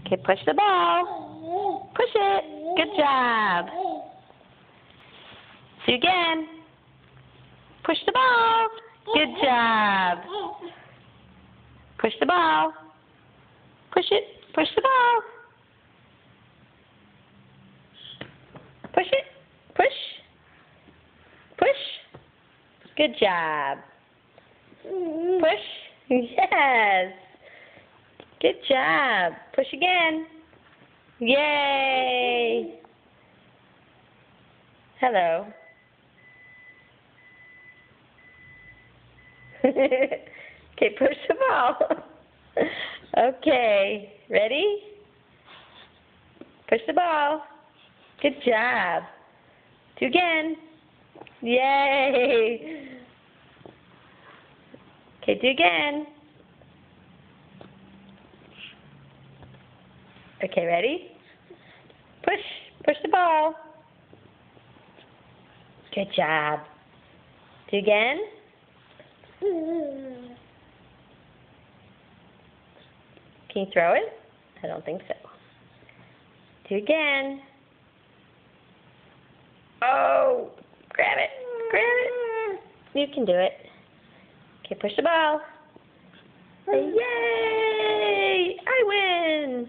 Okay, push the ball. Push it. Good job. See you again. Push the ball. Good job. Push the ball. Push it. Push the ball. Push it. Push. Push. Good job. Push. Yes. Good job. Push again. Yay. Hello. Okay, push the ball. Okay, ready? Push the ball. Good job. Do again. Yay. Okay, do again. Okay, ready? Push. Push the ball. Good job. Do again. Can you throw it? I don't think so. Do again. Oh, grab it. Grab it. You can do it. Okay, push the ball. Yay! I win!